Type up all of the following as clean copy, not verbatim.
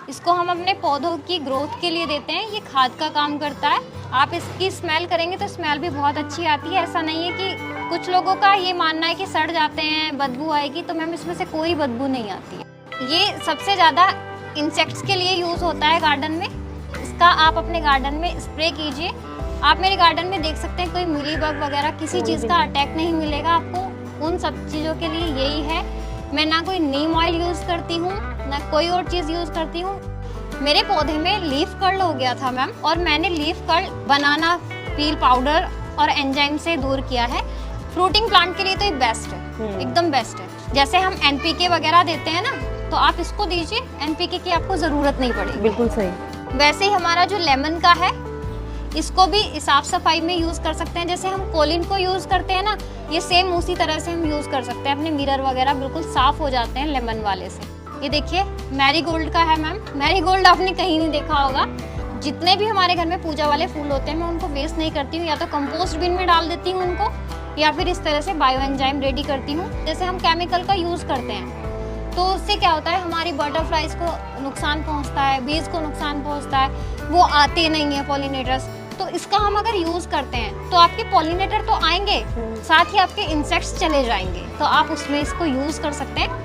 इसको हम अपने पौधों की ग्रोथ के लिए देते हैं, ये खाद का काम करता है। आप इसकी स्मेल करेंगे तो स्मेल भी बहुत अच्छी आती है। ऐसा नहीं है कि कुछ लोगों का ये मानना है कि सड़ जाते हैं, बदबू आएगी, तो मैम इसमें से कोई बदबू नहीं आती है। ये सबसे ज़्यादा इंसेक्ट्स के लिए यूज़ होता है गार्डन में। इसका आप अपने गार्डन में स्प्रे कीजिए। आप मेरे गार्डन में देख सकते हैं कोई मिलीबग वगैरह किसी चीज़ का अटैक नहीं मिलेगा आपको। उन सब चीज़ों के लिए यही है। मैं ना कोई नीम ऑयल यूज़ करती हूँ, ना कोई और चीज़ यूज़ करती हूँ। मेरे पौधे में लीफ कर्ल हो गया था मैम, और मैंने लीफ कर्ल बनाना पील पाउडर और एंजाइम से दूर किया है। फ्रूटिंग प्लांट के लिए तो ये बेस्ट है, एकदम बेस्ट है। जैसे हम एनपीके वगैरह देते हैं ना, तो आप इसको दीजिए, एनपीके की आपको ज़रूरत नहीं पड़ेगी। बिल्कुल सही। वैसे ही हमारा जो लेमन का है, इसको भी साफ सफाई में यूज़ कर सकते हैं। जैसे हम कोलिन को यूज़ करते हैं ना, ये सेम उसी तरह से हम यूज़ कर सकते हैं। अपने मिरर वगैरह बिल्कुल साफ़ हो जाते हैं लेमन वाले से। ये देखिए मैरीगोल्ड का है मैम। मैरीगोल्ड आपने कहीं नहीं देखा होगा। जितने भी हमारे घर में पूजा वाले फूल होते हैं, मैं उनको वेस्ट नहीं करती हूँ, या तो कंपोस्ट बिन में डाल देती हूँ उनको, या फिर इस तरह से बायो एंजाइम रेडी करती हूँ। जैसे हम केमिकल का यूज़ करते हैं तो उससे क्या होता है, हमारी बटरफ्लाइज को नुकसान पहुँचता है, बीज को नुकसान पहुँचता है, वो आते नहीं है पॉलिनेटर्स। तो इसका हम अगर यूज़ करते हैं तो आपके पॉलिनेटर तो आएंगे, साथ ही आपके इंसेक्ट्स चले जाएंगे। तो आप उसमें इसको यूज़ कर सकते हैं।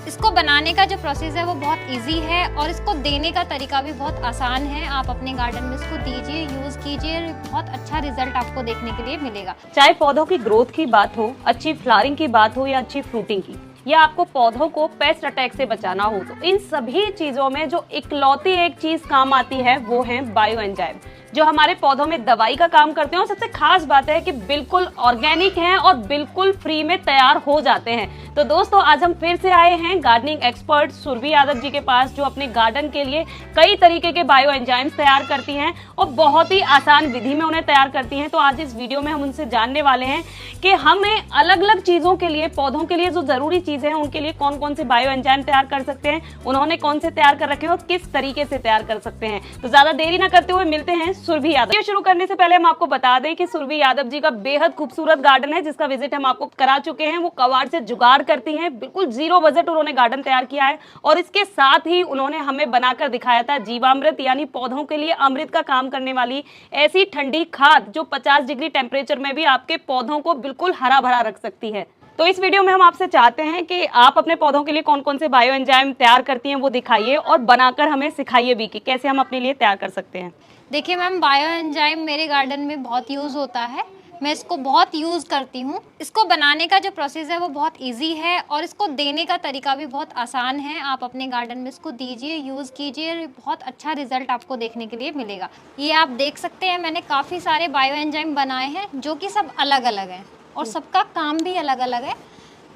इसको बनाने का जो प्रोसेस है वो बहुत इजी है, और इसको देने का तरीका भी बहुत आसान है। आप अपने गार्डन में इसको दीजिए, यूज़ कीजिए, बहुत अच्छा रिजल्ट आपको देखने के लिए मिलेगा। चाहे पौधों की ग्रोथ की बात हो, अच्छी फ्लावरिंग की बात हो, या अच्छी फ्रूटिंग की, या आपको पौधों को पेस्ट अटैक से बचाना हो, तो इन सभी चीजों में जो इकलौती एक चीज काम आती है वो है बायो एंजाइम, जो हमारे पौधों में दवाई का काम करते हैं। और सबसे खास बात है कि बिल्कुल ऑर्गेनिक हैं और बिल्कुल फ्री में तैयार हो जाते हैं। तो दोस्तों, आज हम फिर से आए हैं गार्डनिंग एक्सपर्ट सुरभि यादव जी के पास, जो अपने गार्डन के लिए कई तरीके के बायो एंजाइम्स तैयार करती हैं और बहुत ही आसान विधि में उन्हें तैयार करती हैं। तो आज इस वीडियो में हम उनसे जानने वाले हैं कि हमें अलग अलग चीजों के लिए, पौधों के लिए जो जरूरी चीजें हैं उनके लिए कौन कौन से बायो एंजाइम तैयार कर सकते हैं, उन्होंने कौन से तैयार कर रखे हैं और किस तरीके से तैयार कर सकते हैं। तो ज्यादा देरी ना करते हुए मिलते हैं सुरभि यादव। ये शुरू करने से पहले हम आपको बता दें कि सुरभि यादव जी का बेहद खूबसूरत गार्डन है, जिसका विजिट हम आपको करा चुके हैं। वो कबाड़ से जुगाड़ करती हैं, बिल्कुल जीरो बजट उन्होंने गार्डन तैयार किया है, और इसके साथ ही उन्होंने हमें बनाकर दिखाया था जीवामृत, यानी पौधों के लिए अमृत का काम करने वाली ऐसी ठंडी खाद जो 50 डिग्री टेम्परेचर में भी आपके पौधों को बिल्कुल हरा भरा रख सकती है। तो इस वीडियो में हम आपसे चाहते हैं कि आप अपने पौधों के लिए कौन कौन से बायो एंजाइम तैयार करती हैं वो दिखाइए, और बनाकर हमें सिखाइए भी कि कैसे हम अपने लिए तैयार कर सकते हैं। देखिए मैम, बायो एंजाइम मेरे गार्डन में बहुत यूज़ होता है। मैं इसको बहुत यूज़ करती हूँ। इसको बनाने का जो प्रोसेस है वो बहुत इजी है, और इसको देने का तरीका भी बहुत आसान है। आप अपने गार्डन में इसको दीजिए, यूज़ कीजिए, बहुत अच्छा रिजल्ट आपको देखने के लिए मिलेगा। ये आप देख सकते हैं, मैंने काफ़ी सारे बायो एंजाइम बनाए हैं जो कि सब अलग अलग हैं, और सबका काम भी अलग अलग है।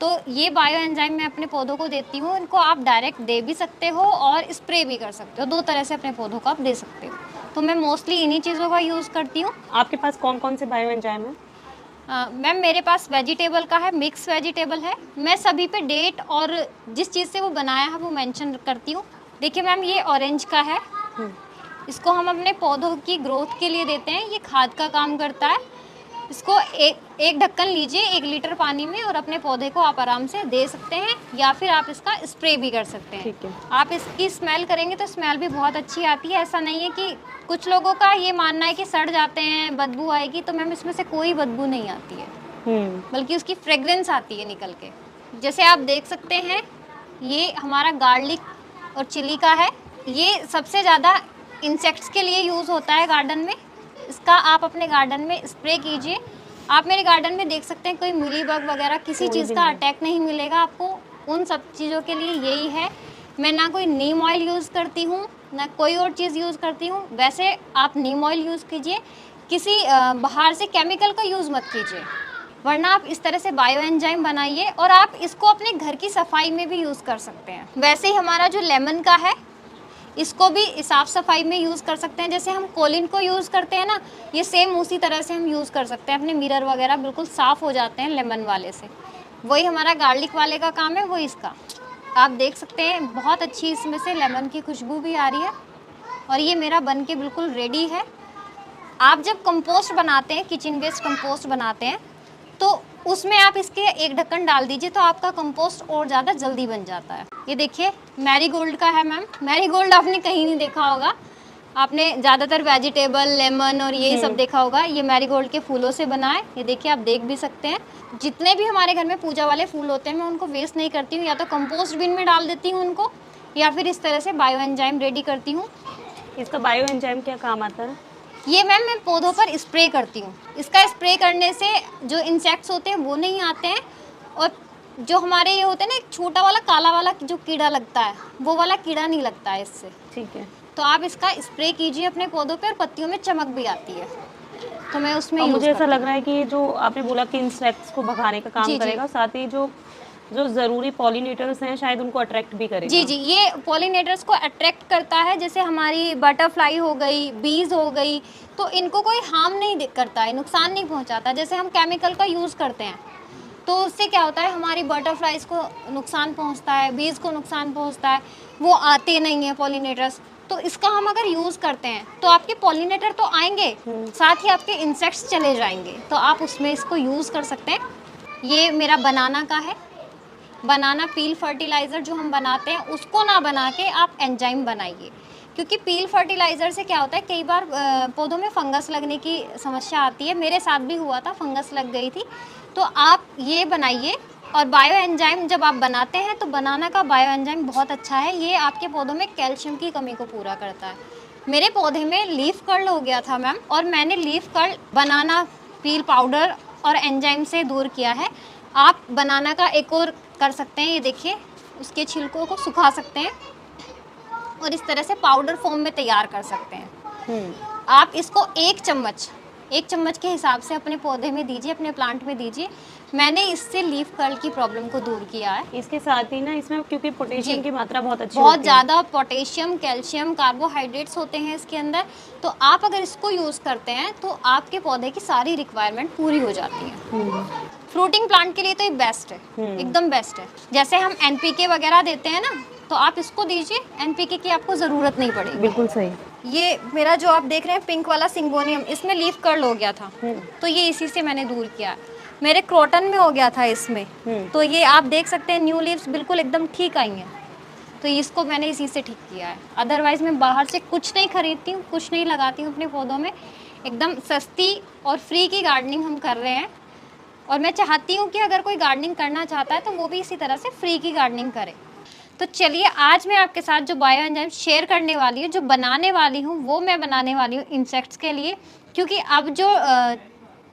तो ये बायो एंजाइम मैं अपने पौधों को देती हूँ। इनको आप डायरेक्ट दे भी सकते हो और स्प्रे भी कर सकते हो। दो तरह से अपने पौधों को आप दे सकते हो। तो मैं मोस्टली इन्हीं चीज़ों का यूज़ करती हूँ। आपके पास कौन कौन से बायो एंजाइम है? मैम, मेरे पास वेजिटेबल का है, मिक्स वेजिटेबल है। मैं सभी पे डेट और जिस चीज़ से वो बनाया है वो मेंशन करती हूँ। देखिए मैम, ये ऑरेंज का है। इसको हम अपने पौधों की ग्रोथ के लिए देते हैं, ये खाद का काम करता है। इसको एक ढक्कन लीजिए 1 लीटर पानी में, और अपने पौधे को आप आराम से दे सकते हैं, या फिर आप इसका स्प्रे भी कर सकते हैं। ठीक है। आप इसकी स्मेल करेंगे तो स्मेल भी बहुत अच्छी आती है। ऐसा नहीं है कि कुछ लोगों का ये मानना है कि सड़ जाते हैं, बदबू आएगी, तो मैम इसमें से कोई बदबू नहीं आती है, बल्कि उसकी फ्रेग्रेंस आती है निकल के। जैसे आप देख सकते हैं, ये हमारा गार्लिक और चिली का है। ये सबसे ज़्यादा इंसेक्ट्स के लिए यूज़ होता है गार्डन में। इसका आप अपने गार्डन में स्प्रे कीजिए। आप मेरे गार्डन में देख सकते हैं कोई मिलीबग वगैरह किसी चीज़ का अटैक नहीं मिलेगा आपको। उन सब चीज़ों के लिए यही है। मैं ना कोई नीम ऑयल यूज़ करती हूँ, ना कोई और चीज़ यूज़ करती हूँ। वैसे आप नीम ऑयल यूज़ कीजिए, किसी बाहर से केमिकल का यूज़ मत कीजिए, वरना आप इस तरह से बायो एंजाइम बनाइए, और आप इसको अपने घर की सफाई में भी यूज़ कर सकते हैं। वैसे ही हमारा जो लेमन का है, इसको भी साफ़ सफाई में यूज़ कर सकते हैं। जैसे हम कोलिन को यूज़ करते हैं ना, ये सेम उसी तरह से हम यूज़ कर सकते हैं। अपने मिरर वगैरह बिल्कुल साफ़ हो जाते हैं लेमन वाले से। वही हमारा गार्लिक वाले का काम है, वो इसका आप देख सकते हैं। बहुत अच्छी इसमें से लेमन की खुशबू भी आ रही है, और ये मेरा बन के बिल्कुल रेडी है। आप जब कंपोस्ट बनाते हैं, किचन वेस्ट कंपोस्ट बनाते हैं, तो उसमें आप इसके एक ढक्कन डाल दीजिए तो आपका कंपोस्ट और ज़्यादा जल्दी बन जाता है। ये देखिए मैरीगोल्ड का है मैम। मैरीगोल्ड आपने कहीं नहीं देखा होगा, आपने ज़्यादातर वेजिटेबल, लेमन और यही सब देखा होगा। ये मैरीगोल्ड के फूलों से बना है। ये देखिए आप देख भी सकते हैं। जितने भी हमारे घर में पूजा वाले फूल होते हैं मैं उनको वेस्ट नहीं करती हूँ, या तो कंपोस्ट बिन में डाल देती हूँ उनको, या फिर इस तरह से बायो एंजाइम रेडी करती हूँ। इसका बायो एंजाइम क्या काम आता है? ये मैम मैं पौधों पर स्प्रे करती हूँ। इसका स्प्रे करने से जो इंसेक्ट्स होते हैं वो नहीं आते हैं, और जो हमारे ये होते हैं ना एक छोटा वाला काला वाला जो कीड़ा लगता है वो वाला कीड़ा नहीं लगता है इससे। ठीक है, तो आप इसका स्प्रे कीजिए अपने पौधों पे और पत्तियों में चमक भी आती है। तो मैं उसमें और मुझे ऐसा लग रहा है कि जो आपने बोला कि इंसेक्ट्स को भगाने का काम करेगा, साथ ही जो ज़रूरी पॉलिनेटर्स हैं शायद उनको अट्रैक्ट भी करेगा। जी जी, ये पॉलिनेटर्स को अट्रैक्ट करता है। जैसे हमारी बटरफ्लाई हो गई, बीज हो गई, तो इनको कोई हार्म नहीं करता है, नुकसान नहीं पहुंचाता। जैसे हम केमिकल का यूज़ करते हैं तो उससे क्या होता है, हमारी बटरफ्लाइज को नुकसान पहुंचता है, बीज को नुकसान पहुंचता है, वो आते नहीं हैं पॉलिनेटर्स। तो इसका हम अगर यूज़ करते हैं तो आपके पॉलिनेटर तो आएंगे, साथ ही आपके इंसेक्ट्स चले जाएंगे। तो आप उसमें इसको यूज़ कर सकते हैं। ये मेरा बनाना का है। बनाना पील फर्टिलाइज़र जो हम बनाते हैं उसको ना बना के आप एंजाइम बनाइए, क्योंकि पील फर्टिलाइज़र से क्या होता है, कई बार पौधों में फंगस लगने की समस्या आती है। मेरे साथ भी हुआ था, फंगस लग गई थी। तो आप ये बनाइए। और बायो एंजाइम जब आप बनाते हैं तो बनाना का बायो एंजाइम बहुत अच्छा है। ये आपके पौधों में कैल्शियम की कमी को पूरा करता है। मेरे पौधे में लीफ कर्ल हो गया था मैम, और मैंने लीफ कर्ल बनाना पील पाउडर और एंजाइम से दूर किया है। आप बनाना का एक और कर सकते हैं। ये देखिए, उसके छिलकों को सुखा सकते हैं और इस तरह से पाउडर फॉर्म में तैयार कर सकते हैं। आप इसको एक चम्मच के हिसाब से अपने पौधे में दीजिए, अपने प्लांट में दीजिए। मैंने इससे लीफ कर्ल की प्रॉब्लम को दूर किया है। इसके साथ ही ना इसमें क्योंकि पोटेशियम की मात्रा बहुत अच्छी बहुत ज़्यादा पोटेशियम, कैल्शियम, कार्बोहाइड्रेट्स होते हैं इसके अंदर। तो आप अगर इसको यूज़ करते हैं तो आपके पौधे की सारी रिक्वायरमेंट पूरी हो जाती है। फ्रूटिंग प्लांट के लिए तो ये बेस्ट है, एकदम बेस्ट है। जैसे हम NPK वगैरह देते हैं ना, तो आप इसको दीजिए, NPK की आपको ज़रूरत नहीं पड़ेगी। बिल्कुल सही। ये मेरा जो आप देख रहे हैं पिंक वाला सिंगोनियम, इसमें लीफ कर्ल हो गया था, तो ये इसी से मैंने दूर किया। मेरे क्रोटन में हो गया था इसमें, तो ये आप देख सकते हैं न्यू लीव्स बिल्कुल एकदम ठीक आई हैं। तो इसको मैंने इसी से ठीक किया है। अदरवाइज़ मैं बाहर से कुछ नहीं खरीदती हूँ, कुछ नहीं लगाती हूँ अपने पौधों में। एकदम सस्ती और फ्री की गार्डनिंग हम कर रहे हैं। और मैं चाहती हूँ कि अगर कोई गार्डनिंग करना चाहता है तो वो भी इसी तरह से फ्री की गार्डनिंग करे। तो चलिए, आज मैं आपके साथ जो बायो एंजाइम शेयर करने वाली हूँ, जो बनाने वाली हूँ, वो मैं बनाने वाली हूँ इंसेक्ट्स के लिए। क्योंकि अब जो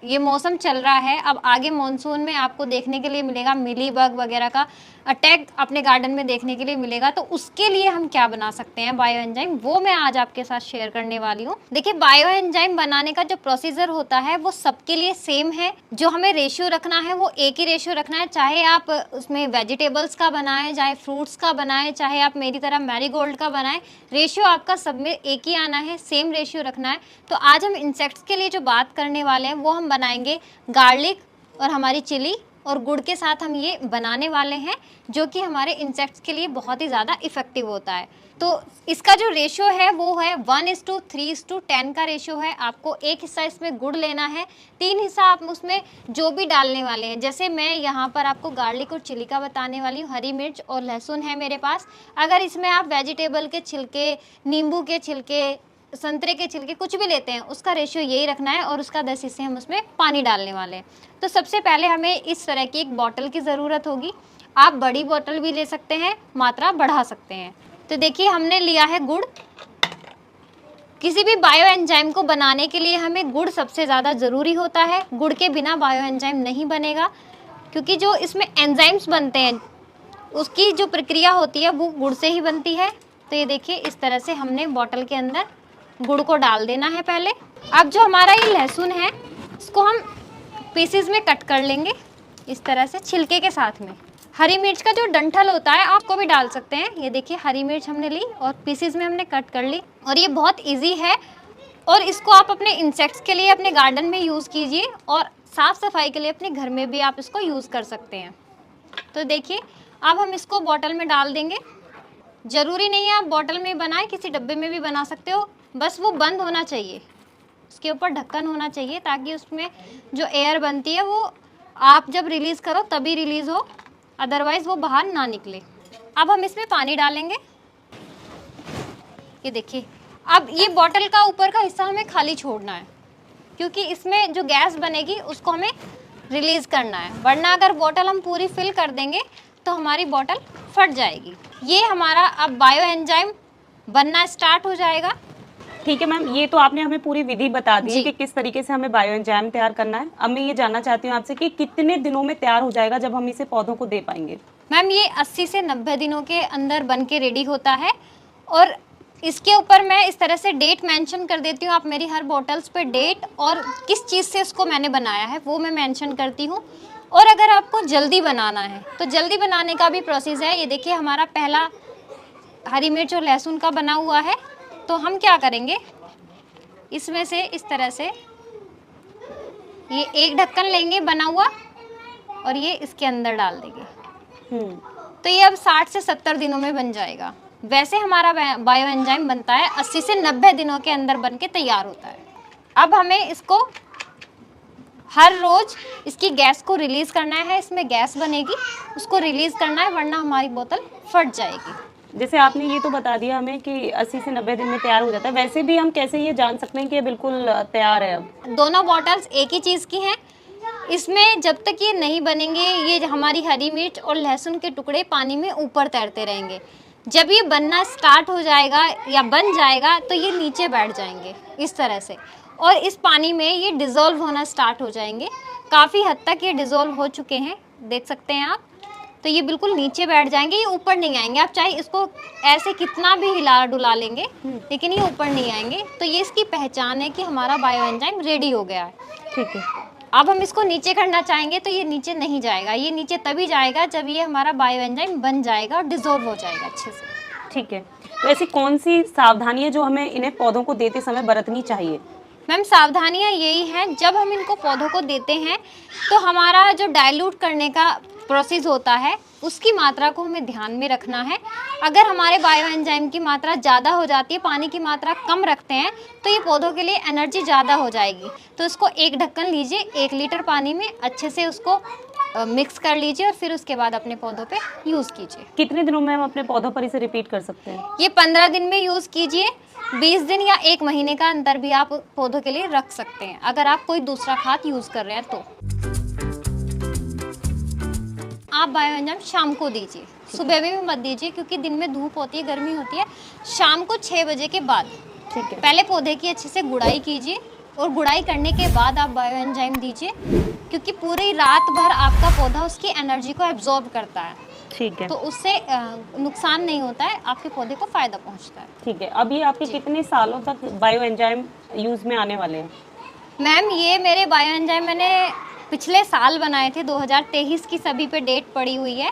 ये मौसम चल रहा है, अब आगे मॉनसून में आपको देखने के लिए मिलेगा मिली बग वगैरह का अटैक अपने गार्डन में देखने के लिए मिलेगा। तो उसके लिए हम क्या बना सकते हैं बायो एंजाइम, वो मैं आज आपके साथ शेयर करने वाली हूँ। देखिए, बायो एंजाइम बनाने का जो प्रोसीजर होता है वो सबके लिए सेम है। जो हमें रेशियो रखना है वो एक ही रेशियो रखना है। चाहे आप उसमें वेजिटेबल्स का बनाएं, चाहे फ्रूट्स का बनाएं, चाहे आप मेरी तरह मैरीगोल्ड का बनाएं, रेशियो आपका सब में एक ही आना है, सेम रेशियो रखना है। तो आज हम इंसेक्ट्स के लिए जो बात करने वाले हैं वो हम बनाएंगे गार्लिक और हमारी चिली और गुड़ के साथ हम ये बनाने वाले हैं, जो कि हमारे इंसेक्ट्स के लिए बहुत ही ज़्यादा इफ़ेक्टिव होता है। तो इसका जो रेशियो है वो है 1:3:10 का रेशियो है। आपको एक हिस्सा इसमें गुड़ लेना है, 3 हिस्सा आप उसमें जो भी डालने वाले हैं। जैसे मैं यहाँ पर आपको गार्लिक और चिली का बताने वाली हूँ। हरी मिर्च और लहसुन है मेरे पास। अगर इसमें आप वेजिटेबल के छिलके, नींबू के छिलके, संतरे के छिलके कुछ भी लेते हैं, उसका रेशियो यही रखना है। और उसका 10 हिस्से हम उसमें पानी डालने वाले हैं। तो सबसे पहले हमें इस तरह की एक बॉटल की ज़रूरत होगी। आप बड़ी बॉटल भी ले सकते हैं, मात्रा बढ़ा सकते हैं। तो देखिए, हमने लिया है गुड़। किसी भी बायो एंजाइम को बनाने के लिए हमें गुड़ सबसे ज़्यादा ज़रूरी होता है। गुड़ के बिना बायो एंजाइम नहीं बनेगा, क्योंकि जो इसमें एंजाइम्स बनते हैं उसकी जो प्रक्रिया होती है वो गुड़ से ही बनती है। तो ये देखिए, इस तरह से हमने बॉटल के अंदर गुड़ को डाल देना है पहले। अब जो हमारा ये लहसुन है इसको हम पीसेस में कट कर लेंगे इस तरह से, छिलके के साथ में। हरी मिर्च का जो डंठल होता है आपको भी डाल सकते हैं। ये देखिए, हरी मिर्च हमने ली और पीसेस में हमने कट कर ली। और ये बहुत इजी है और इसको आप अपने इंसेक्ट्स के लिए अपने गार्डन में यूज़ कीजिए और साफ़ सफाई के लिए अपने घर में भी आप इसको यूज़ कर सकते हैं। तो देखिए, अब हम इसको बॉटल में डाल देंगे। ज़रूरी नहीं है आप बॉटल में बनाएं, किसी डब्बे में भी बना सकते हो। बस वो बंद होना चाहिए, उसके ऊपर ढक्कन होना चाहिए, ताकि उसमें जो एयर बनती है वो आप जब रिलीज करो तभी रिलीज हो, अदरवाइज वो बाहर ना निकले। अब हम इसमें पानी डालेंगे। ये देखिए, अब ये बॉटल का ऊपर का हिस्सा हमें खाली छोड़ना है, क्योंकि इसमें जो गैस बनेगी उसको हमें रिलीज करना है, वरना अगर बॉटल हम पूरी फिल कर देंगे तो हमारी बॉटल फट जाएगी। ये हमारा अब बायो एंजाइम बनना स्टार्ट हो जाएगा। ठीक है मैम, ये तो आपने हमें पूरी विधि बता दी है कि किस तरीके से हमें बायो एंजाइम तैयार करना है। अब मैं ये जानना चाहती हूँ आपसे कि कितने दिनों में तैयार हो जाएगा जब हम इसे पौधों को दे पाएंगे? मैम ये 80 से 90 दिनों के अंदर बन के रेडी होता है, और इसके ऊपर मैं इस तरह से डेट मेंशन कर देती हूँ। आप मेरी हर बॉटल्स पे डेट और किस चीज़ से इसको मैंने बनाया है वो मैं मेंशन करती हूँ। और अगर आपको जल्दी बनाना है तो जल्दी बनाने का भी प्रोसेस है। ये देखिए, हमारा पहला हरी मिर्च और लहसुन का बना हुआ है। तो हम क्या करेंगे, इसमें से इस तरह से ये एक ढक्कन लेंगे बना हुआ, और ये इसके अंदर डाल देंगे। तो ये अब 60 से 70 दिनों में बन जाएगा। वैसे हमारा बायो एंजाइम बनता है 80 से 90 दिनों के अंदर बन के तैयार होता है। अब हमें इसको हर रोज इसकी गैस को रिलीज करना है। इसमें गैस बनेगी, उसको रिलीज करना है, वरना हमारी बोतल फट जाएगी। जैसे आपने ये तो बता दिया हमें कि 80 से 90 दिन में तैयार हो जाता है, वैसे भी हम कैसे ये जान सकते हैं कि ये बिल्कुल तैयार है? अब दोनों बॉटल्स एक ही चीज़ की हैं। इसमें जब तक ये नहीं बनेंगे, ये हमारी हरी मिर्च और लहसुन के टुकड़े पानी में ऊपर तैरते रहेंगे। जब ये बनना स्टार्ट हो जाएगा या बन जाएगा तो ये नीचे बैठ जाएंगे इस तरह से, और इस पानी में ये डिज़ोल्व होना स्टार्ट हो जाएंगे। काफ़ी हद तक ये डिज़ोल्व हो चुके हैं, देख सकते हैं आप। तो ये बिल्कुल नीचे बैठ जाएंगे, ये ऊपर नहीं आएंगे। आप चाहे इसको ऐसे कितना भी हिला डुला लेंगे, लेकिन ये ऊपर नहीं आएंगे। तो ये इसकी पहचान है कि हमारा बायो एंजाइम रेडी हो गया है। ठीक है। अब हम इसको नीचे करना चाहेंगे तो ये नीचे नहीं जाएगा। ये नीचे तभी जाएगा जब ये हमारा बायो एंजाइम बन जाएगा और डिज़ोल्व हो जाएगा अच्छे से। ठीक है। तो ऐसी कौन सी सावधानियां जो हमें इन्हें पौधों को देते समय बरतनी चाहिए? मैम सावधानियां यही हैं, जब हम इनको पौधों को देते हैं तो हमारा जो डाइल्यूट करने का प्रोसेस होता है उसकी मात्रा को हमें ध्यान में रखना है। अगर हमारे बायो एंजाइम की मात्रा ज़्यादा हो जाती है, पानी की मात्रा कम रखते हैं, तो ये पौधों के लिए एनर्जी ज़्यादा हो जाएगी। तो इसको एक ढक्कन लीजिए, 1 लीटर पानी में अच्छे से उसको मिक्स कर लीजिए, और फिर उसके बाद अपने पौधों पे यूज़ कीजिए। कितने दिनों में हम अपने पौधों पर इसे रिपीट कर सकते हैं? ये 15 दिन में यूज़ कीजिए। 20 दिन या 1 महीने का अंतर भी आप पौधों के लिए रख सकते हैं, अगर आप कोई दूसरा खाद यूज़ कर रहे हैं तो। आप बायो एंजाइम शाम को दीजिए, सुबह में भी मत दीजिए, क्योंकि दिन में धूप होती है, गर्मी होती है। शाम को 6 बजे के बाद। ठीक है। पहले पौधे की अच्छे से गुड़ाई कीजिए, और गुड़ाई करने के बाद आप बायो एंजाइम दीजिए, क्योंकि पूरी रात भर आपका पौधा उसकी एनर्जी को एब्जॉर्ब करता है। ठीक है। तो उससे नुकसान नहीं होता है, आपके पौधे को फ़ायदा पहुंचता है। ठीक है। अब ये आपके कितने सालों तक बायो एंजाइम यूज़ में आने वाले हैं? मैम ये मेरे बायो एंजाइम मैंने पिछले साल बनाए थे, 2023 की सभी पे डेट पड़ी हुई है,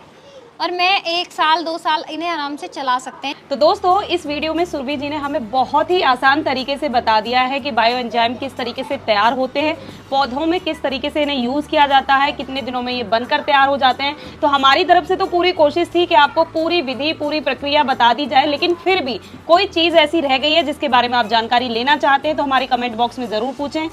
और मैं 1 साल 2 साल इन्हें आराम से चला सकते हैं। तो दोस्तों, इस वीडियो में सुरभि जी ने हमें बहुत ही आसान तरीके से बता दिया है कि बायो एंजाइम किस तरीके से तैयार होते हैं, पौधों में किस तरीके से इन्हें यूज़ किया जाता है, कितने दिनों में ये बनकर तैयार हो जाते हैं। तो हमारी तरफ से तो पूरी कोशिश थी कि आपको पूरी विधि, पूरी प्रक्रिया बता दी जाए, लेकिन फिर भी कोई चीज़ ऐसी रह गई है जिसके बारे में आप जानकारी लेना चाहते हैं तो हमारे कमेंट बॉक्स में ज़रूर पूछें।